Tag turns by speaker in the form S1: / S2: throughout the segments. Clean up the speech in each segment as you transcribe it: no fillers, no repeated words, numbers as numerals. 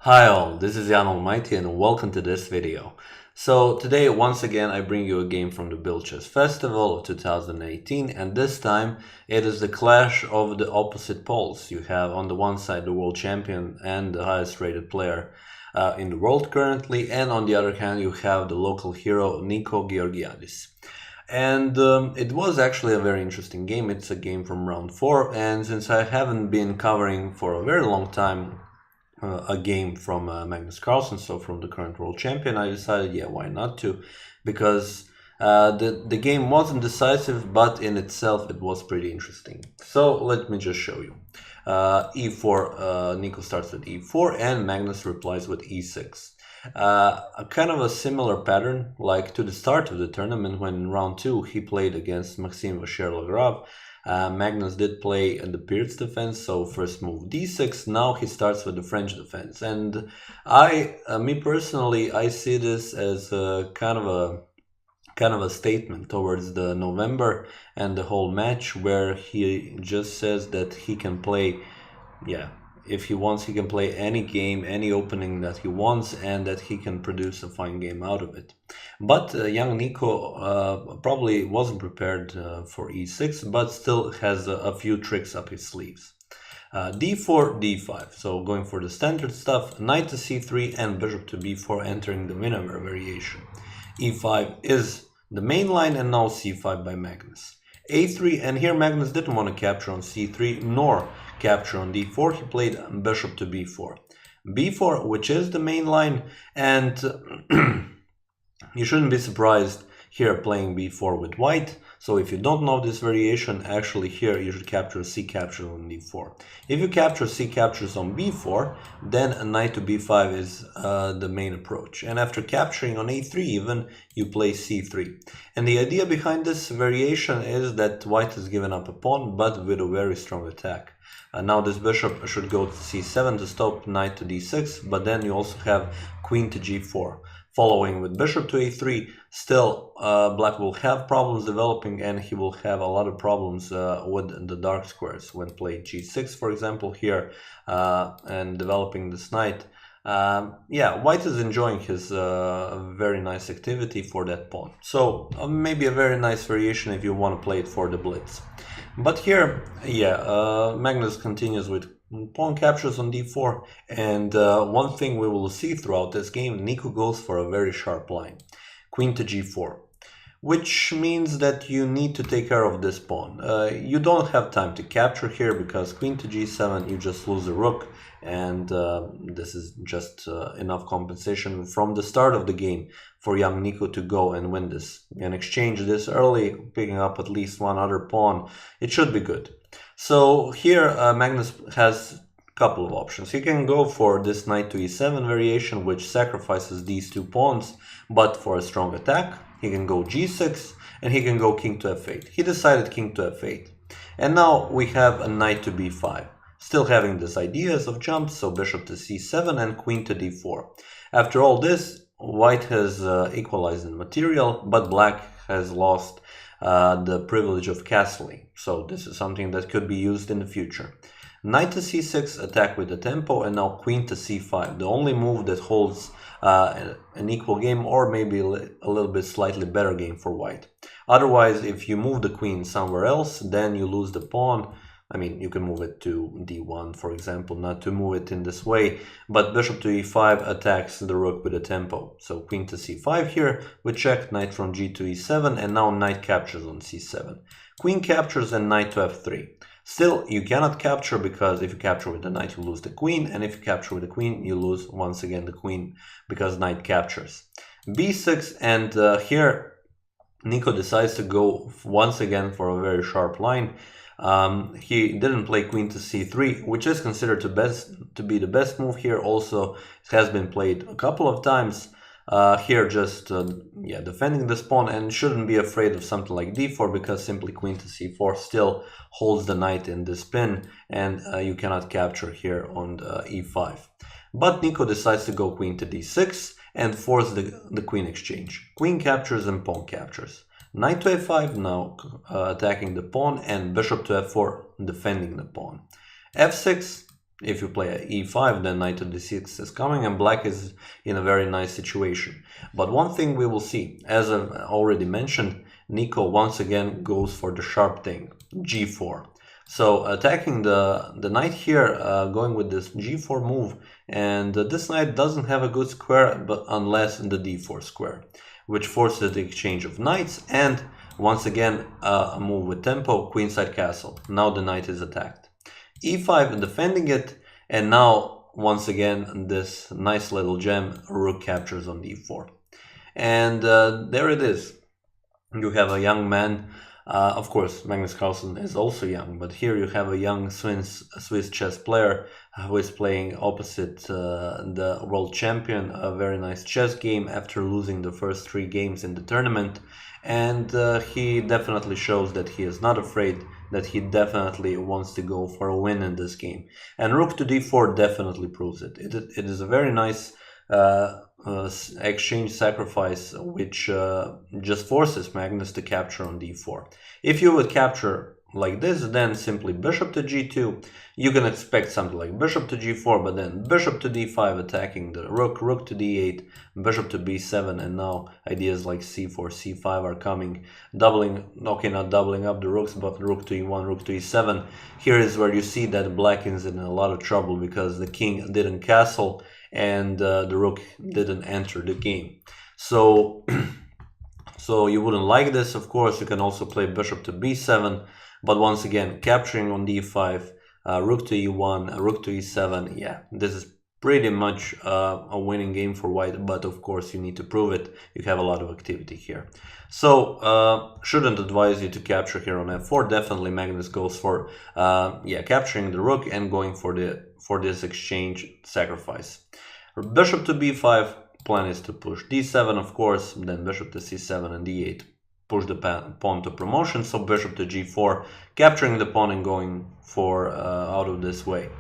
S1: Hi all, this is Allmighty and welcome to this video. So today once again I bring you a game from the Biel Chess Festival of 2018, and this time it is the clash of the opposite poles. You have on the one side the world champion and the highest rated player in the world currently, and on the other hand you have the local hero Nico Georgiadis. And it was actually a very interesting game. It's a game from round 4, and since I haven't been covering for a very long time a game from Magnus Carlsen, so from the current world champion, I decided, yeah, why not to, because the game wasn't decisive, but in itself it was pretty interesting. So let me just show you. E4, Nico starts with E4 and Magnus replies with E6. A kind of a similar pattern like to the start of the tournament, when in round 2 he played against Maxime Vachier-Lagrave. Magnus did play the Peer's defense, so first move d6. Now he starts with the French defense, and me personally, I see this as a kind of a statement towards the November and the whole match, where he just says that he can play, yeah, if he wants, he can play any game, any opening that he wants, and that he can produce a fine game out of it. But young Nico probably wasn't prepared for e6, but still has a few tricks up his sleeves. d4, d5, so going for the standard stuff, knight to c3 and bishop to b4 entering the Winawer variation. e5 is the main line, and now c5 by Magnus. a3, and here Magnus didn't want to capture on c3 nor capture on d4, he played bishop to b4. b4, which is the main line, and you shouldn't be surprised here playing b4 with white. So if you don't know this variation, actually here you should capture c captures on d4. If you capture c captures on b4, then a knight to b5 is the main approach. And after capturing on a3 even, you play c3. And the idea behind this variation is that white has given up a pawn, but with a very strong attack. Now this bishop should go to c7 to stop knight to d6, but then you also have queen to g4. Following with bishop to a3, still black will have problems developing, and he will have a lot of problems with the dark squares when played g6, for example, here, and developing this knight. Yeah, white is enjoying his very nice activity for that pawn. So maybe a very nice variation if you want to play it for the blitz. But here, yeah, Magnus continues with pawn captures on d4, and one thing we will see throughout this game, Nico goes for a very sharp line, queen to g4, which means that you need to take care of this pawn. You don't have time to capture here, because queen to g7, you just lose the rook, and this is just enough compensation from the start of the game for young Nico to go and win this. And exchange this early, picking up at least one other pawn, it should be good. So here Magnus has a couple of options. He can go for this knight to e7 variation, which sacrifices these two pawns, but for a strong attack. He can go g6, and he can go king to f8. He decided king to f8. And now we have a knight to b5. Still having these ideas of jumps, so bishop to c7 and queen to d4. After all this, white has equalized in material, but black has lost the privilege of castling. So this is something that could be used in the future. Knight to c6, attack with the tempo, and now queen to c5, the only move that holds an equal game, or maybe a little bit slightly better game for white. Otherwise, if you move the queen somewhere else, then you lose the pawn. I mean, you can move it to d1, for example, not to move it in this way, but bishop to e5 attacks the rook with a tempo. So queen to c5 here, we check, knight from g to e7, and now knight captures on c7. Queen captures and knight to f3. Still, you cannot capture, because if you capture with the knight, you lose the queen, and if you capture with the queen, you lose once again the queen, because knight captures. b6, and here Nico decides to go once again for a very sharp line. He didn't play queen to c3, which is considered to be the best move here. Also, it has been played a couple of times. Here just yeah, defending this pawn, and shouldn't be afraid of something like d4, because simply queen to c4 still holds the knight in this pin, and you cannot capture here on the e5. But Nico decides to go queen to d6 and force the queen exchange. Queen captures and pawn captures. Knight to a5 now attacking the pawn, and bishop to f4 defending the pawn. f6, if you play e5, then knight to d6 is coming, and black is in a very nice situation. But one thing we will see, as I've already mentioned, Nico once again goes for the sharp thing, g4. So attacking the knight here, going with this g4 move, and this knight doesn't have a good square, but unless in the d4 square, which forces the exchange of knights, and once again a move with tempo, queenside castle. Now the knight is attacked. e5 defending it, and now once again this nice little gem, rook captures on d4. And there it is. You have a young man. Of course, Magnus Carlsen is also young, but here you have a young Swiss chess player who is playing opposite the world champion, a very nice chess game after losing the first 3 games in the tournament. And he definitely shows that he is not afraid, that he definitely wants to go for a win in this game. And rook to d4 definitely proves it. It is a very nice exchange sacrifice, which just forces Magnus to capture on d4. If you would capture like this, then simply bishop to g2, you can expect something like bishop to g4, but then bishop to d5 attacking the rook, rook to d8, bishop to b7, and now ideas like c4, c5 are coming, doubling, okay, not doubling up the rooks, but rook to e1, rook to e7. Here is where you see that black is in a lot of trouble because the king didn't castle and the rook didn't enter the game. So so you wouldn't like this. Of course, you can also play bishop to b7, but once again, capturing on d5, rook to e1, rook to e7, yeah, this is pretty much a winning game for white, but of course you need to prove it. You have a lot of activity here. So shouldn't advise you to capture here on f4. Definitely Magnus goes for capturing the rook and going for this exchange sacrifice. Bishop to b5, plan is to push d7, of course, then bishop to c7 and d8. Push the pawn to promotion, so bishop to g4, capturing the pawn and going for out of this way.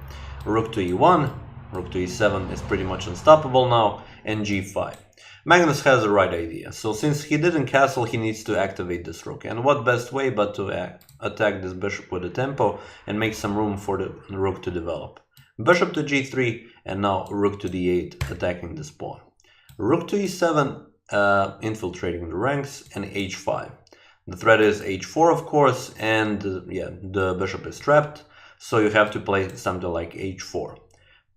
S1: Rook to e1, rook to e7 is pretty much unstoppable now, and g5. Magnus has the right idea, so since he didn't castle, he needs to activate this rook. And what best way but to attack this bishop with a tempo and make some room for the rook to develop. Bishop to g3, and now rook to d8, attacking this pawn. Rook to e7, infiltrating the ranks, and h5. The threat is h4, of course, and the bishop is trapped, so you have to play something like h4.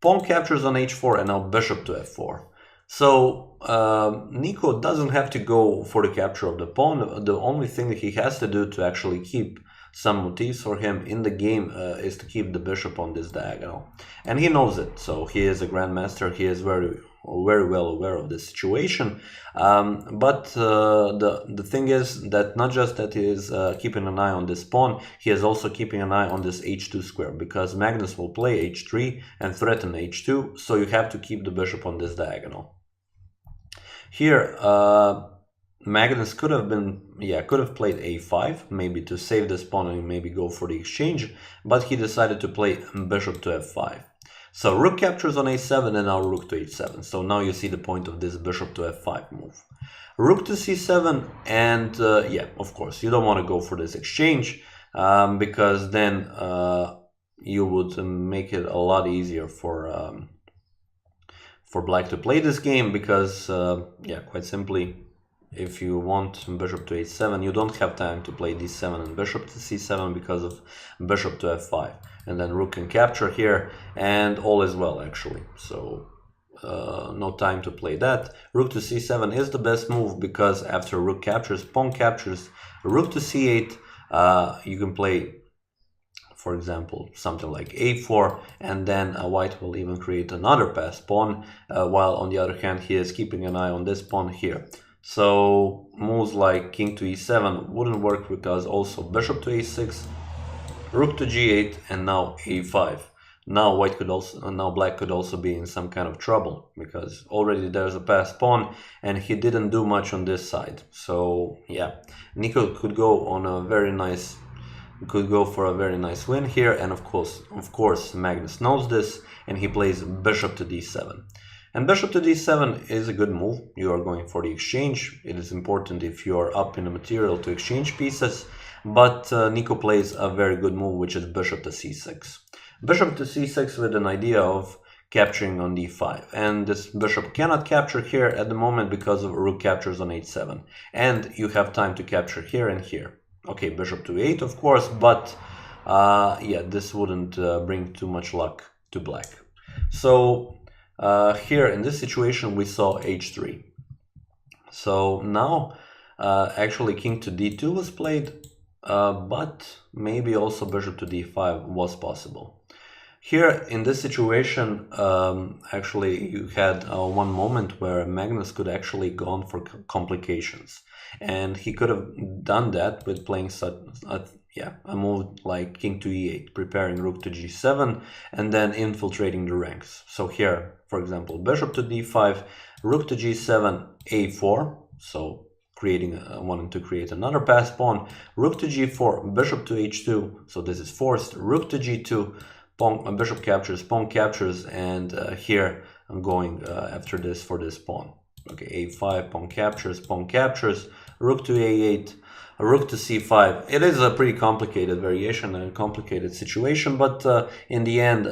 S1: Pawn captures on h4, and now bishop to f4. So Nico doesn't have to go for the capture of the pawn. The only thing that he has to do to actually keep some motifs for him in the game is to keep the bishop on this diagonal, and he knows it. So he is a grandmaster. He is very well aware of the situation. But the thing is that not just that he is keeping an eye on this pawn, he is also keeping an eye on this h2 square, because Magnus will play h3 and threaten h2. So you have to keep the bishop on this diagonal. Here Magnus could have played a5, maybe to save this pawn and maybe go for the exchange, but he decided to play bishop to f5. So rook captures on a7, and now rook to h7. So now you see the point of this bishop to f5 move. Rook to c7, and of course you don't want to go for this exchange because then you would make it a lot easier for black to play this game, because quite simply, if you want bishop to h7, you don't have time to play d7 and bishop to c7 because of bishop to f5. And then rook can capture here, and all is well, actually. So no time to play that. Rook to c7 is the best move, because after rook captures, pawn captures, rook to c8, you can play, for example, something like a4, and then white will even create another passed pawn, while on the other hand he is keeping an eye on this pawn here. So moves like king to e7 wouldn't work, because also bishop to a6, rook to g8, and now a5. Now black could also be in some kind of trouble, because already there's a passed pawn and he didn't do much on this side. So yeah, Nico could go on a very nice for a very nice win here, and of course Magnus knows this, and he plays bishop to d7. And bishop to d7 is a good move. You are going for the exchange. It is important if you are up in the material to exchange pieces, but Nico plays a very good move, which is bishop to c6. Bishop to c6 with an idea of capturing on d5, and this bishop cannot capture here at the moment because of rook captures on h7, and you have time to capture here and here. Okay, bishop to 8 of course, but yeah, this wouldn't bring too much luck to black. So here in this situation we saw h3. So now actually king to d2 was played, but maybe also bishop to d5 was possible. Here in this situation, actually you had one moment where Magnus could actually gone for complications, and he could have done that with playing such a move like king to e8, preparing rook to g7, and then infiltrating the ranks. So here, for example, bishop to d5, rook to g7, a4, so wanting to create another pass pawn, rook to g4, bishop to h2, so this is forced, rook to g2, pawn, bishop captures, pawn captures, and here I'm going after this for this pawn. Okay, a5, pawn captures, rook to a8, rook to c5. It is a pretty complicated variation and a complicated situation, but in the end,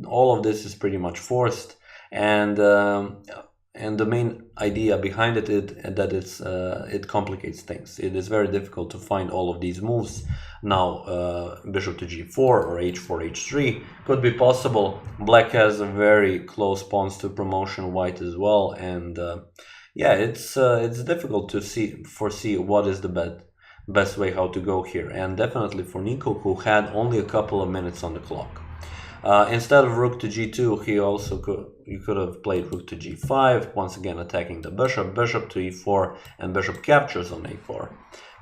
S1: all of this is pretty much forced, and the main idea behind it is that it complicates things. It is very difficult to find all of these moves. Now bishop to g4 or h4 h3 could be possible. Black has a very close pawns to promotion, white as well, and yeah, it's difficult to foresee what is the best way how to go here, and definitely for Nico, who had only a couple of minutes on the clock. Instead of rook to g2, you could have played rook to g5, once again attacking the bishop, bishop to e4, and bishop captures on a4.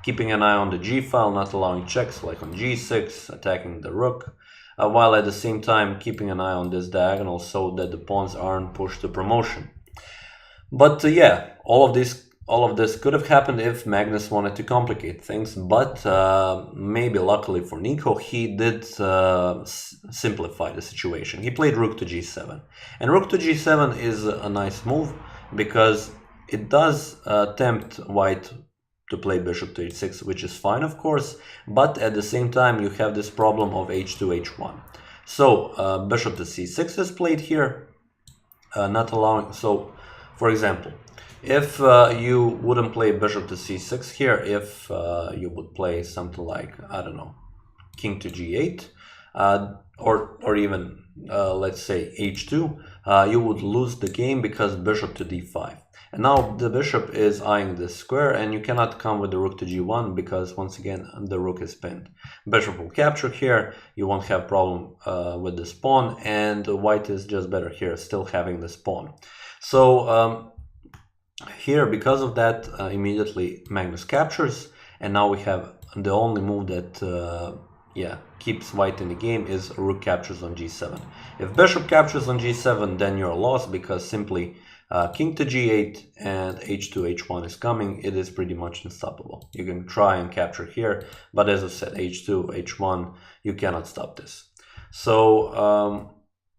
S1: Keeping an eye on the g file, not allowing checks like on g6, attacking the rook, while at the same time keeping an eye on this diagonal so that the pawns aren't pushed to promotion. But yeah, all of this could have happened if Magnus wanted to complicate things, but maybe luckily for Nico, he did simplify the situation. He played rook to g7, and rook to g7 is a nice move because it does tempt white to play bishop to h6, which is fine of course, but at the same time you have this problem of h2 h1. So bishop to c6 is played here, not allowing. So for example, if you wouldn't play bishop to c6 here, if you would play something like, I don't know, king to g8, or even let's say h2, you would lose the game because bishop to d5. And now the bishop is eyeing this square, and you cannot come with the rook to g1 because once again the rook is pinned. Bishop will capture here, you won't have problem with this pawn, and white is just better here, still having this pawn. So here, because of that, immediately Magnus captures, and now we have the only move that keeps white in the game is rook captures on g7. If bishop captures on g7, then you're lost because simply king to g8 and h2 h1 is coming. It is pretty much unstoppable. You can try and capture here, but as I said, h2 h1, you cannot stop this. So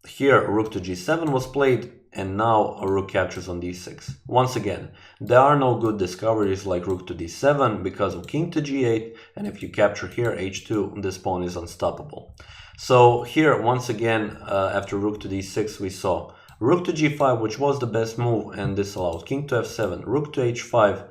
S1: here rook to g7 was played, and now a rook captures on d6. Once again, there are no good discoveries like rook to d7 because of king to g8, and if you capture here h2, this pawn is unstoppable. So here, once again, after rook to d6, we saw rook to g5, which was the best move, and this allowed king to f7, rook to h5,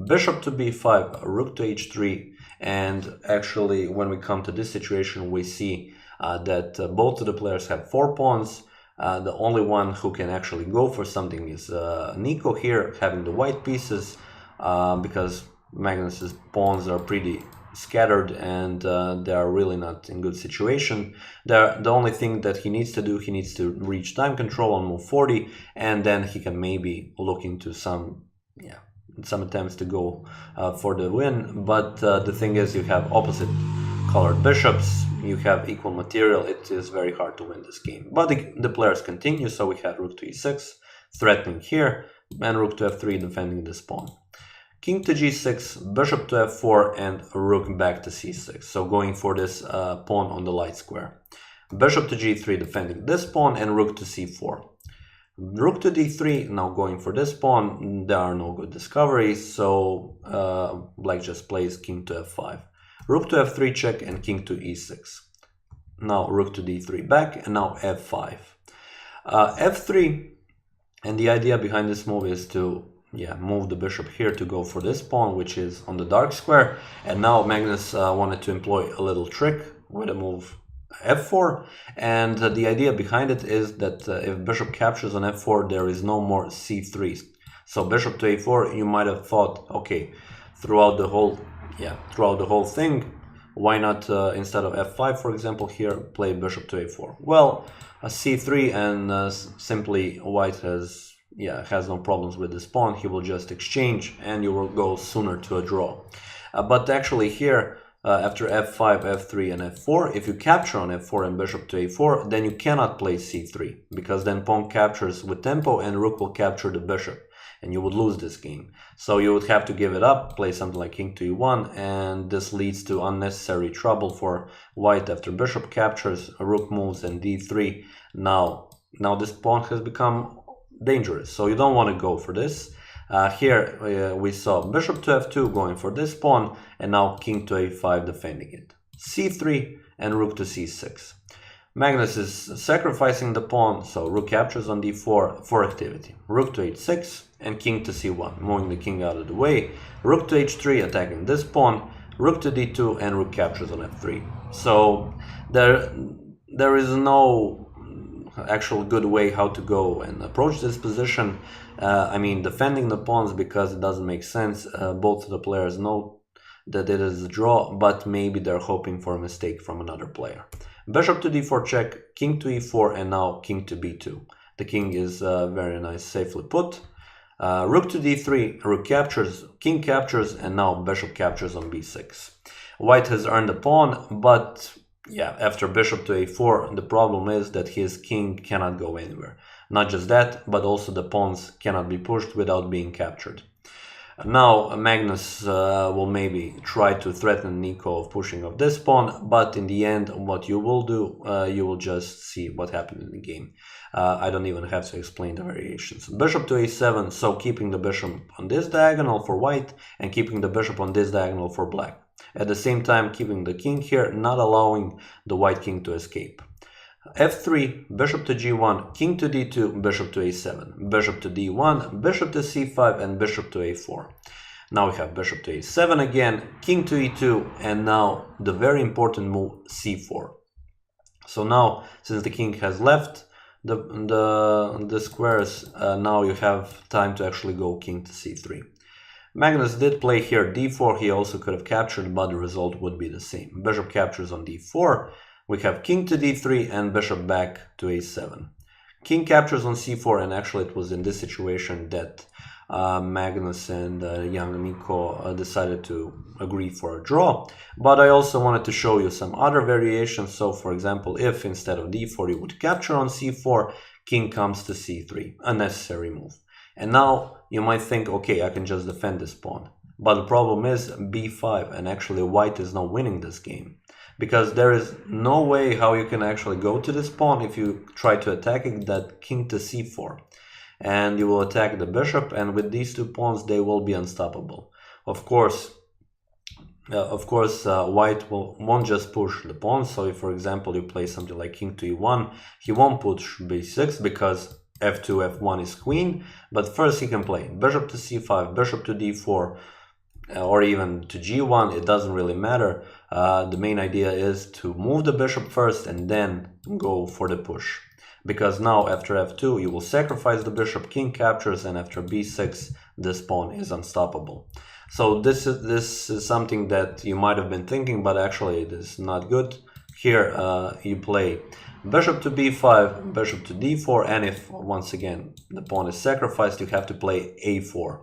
S1: bishop to b5, rook to h3, and actually when we come to this situation, we see that both of the players have 4 pawns. The only one who can actually go for something is Nico here, having the white pieces, because Magnus's pawns are pretty scattered and they are really not in good situation. The only thing that he needs to do, he needs to reach time control on move 40, and then he can maybe look into some attempts to go for the win. But the thing is, you have opposite colored bishops, you have equal material, it is very hard to win this game. But the players continue, so we had rook to e6, threatening here, and rook to f3, defending this pawn. King to g6, bishop to f4, and rook back to c6, so going for this pawn on the light square. Bishop to g3, defending this pawn, and rook to c4. Rook to d3, now going for this pawn. There are no good discoveries, so black just plays king to f5. Rook to f3 check and king to e6. now rook to d3 back, and now f5. f3, and the idea behind this move is to move the bishop here to go for this pawn, which is on the dark square. And now Magnus wanted to employ a little trick with a move f4, and the idea behind it is that if bishop captures on f4, there is no more c3. So bishop to a4, you might have thought, okay, throughout the whole thing, why not instead of f5, for example, here play bishop to a4? Well, a c3, and simply white has no problems with this pawn. He will just exchange, and you will go sooner to a draw. But actually here, after f5, f3, and f4, if you capture on f4 and bishop to a4, then you cannot play c3, because then pawn captures with tempo and rook will capture the bishop, and you would lose this game. So you would have to give it up, play something like king to e1, and this leads to unnecessary trouble for white. After bishop captures, rook moves, and d3. Now this pawn has become dangerous, so you don't want to go for this. Here we saw bishop to f2 going for this pawn, and now king to a5 defending it. c3 and rook to c6. Magnus is sacrificing the pawn, so rook captures on d4 for activity. Rook to h6 and king to c1, moving the king out of the way. Rook to h3 attacking this pawn, rook to d2, and rook captures on f3. So there is no actual good way how to go and approach this position. I mean, defending the pawns, because it doesn't make sense. Both of the players know that it is a draw, but maybe they're hoping for a mistake from another player. Bishop to d4 check, king to e4, and now king to b2. The king is very nice, safely put. Rook to d3, rook captures, king captures, and now bishop captures on b6. White has earned a pawn, but after bishop to a4, the problem is that his king cannot go anywhere. Not just that, but also the pawns cannot be pushed without being captured. Now Magnus will maybe try to threaten Nico of pushing of this pawn, but in the end, what you will do, you will just see what happened in the game. I don't even have to explain the variations. Bishop to a7, so keeping the bishop on this diagonal for white and keeping the bishop on this diagonal for black. At the same time, keeping the king here, not allowing the white king to escape. f3, bishop to g1, king to d2, bishop to a7, bishop to d1, bishop to c5, and bishop to a4. Now we have bishop to a7 again, king to e2, and now the very important move, c4. So now, since the king has left the squares, now you have time to actually go king to c3. Magnus did play here d4, he also could have captured, but the result would be the same. Bishop captures on d4, we have king to d3 and bishop back to a7. King captures on c4, and actually it was in this situation that Magnus and young Nico decided to agree for a draw. But I also wanted to show you some other variations. So for example, if instead of d4 you would capture on c4, king comes to c3, a necessary move. And now you might think, okay, I can just defend this pawn. But the problem is b5, and actually white is not winning this game. Because there is no way how you can actually go to this pawn if you try to attack that king to c4. And you will attack the bishop, and with these two pawns they will be unstoppable. Of course, white won't just push the pawns. So if, for example, you play something like king to e1, he won't push b6 because f2, f1 is queen. But first he can play bishop to c5, bishop to d4, or even to g1, it doesn't really matter. The main idea is to move the bishop first and then go for the push. Because now after f2 you will sacrifice the bishop, king captures, and after b6 this pawn is unstoppable. So this is something that you might have been thinking, but actually it is not good. Here you play bishop to b5, bishop to d4, and if once again the pawn is sacrificed, you have to play a4.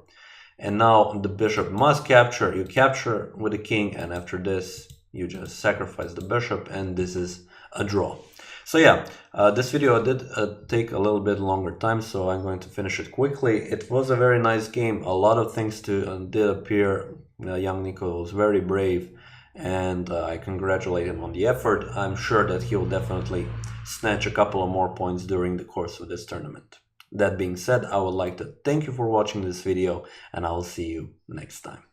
S1: And now the bishop must capture, you capture with the king, and after this you just sacrifice the bishop, and this is a draw. So yeah, this video did take a little bit longer time, so I'm going to finish it quickly. It was a very nice game, a lot of things did appear. Young Nico was very brave, and I congratulate him on the effort. I'm sure that he'll definitely snatch a couple of more points during the course of this tournament. That being said, I would like to thank you for watching this video, and I will see you next time.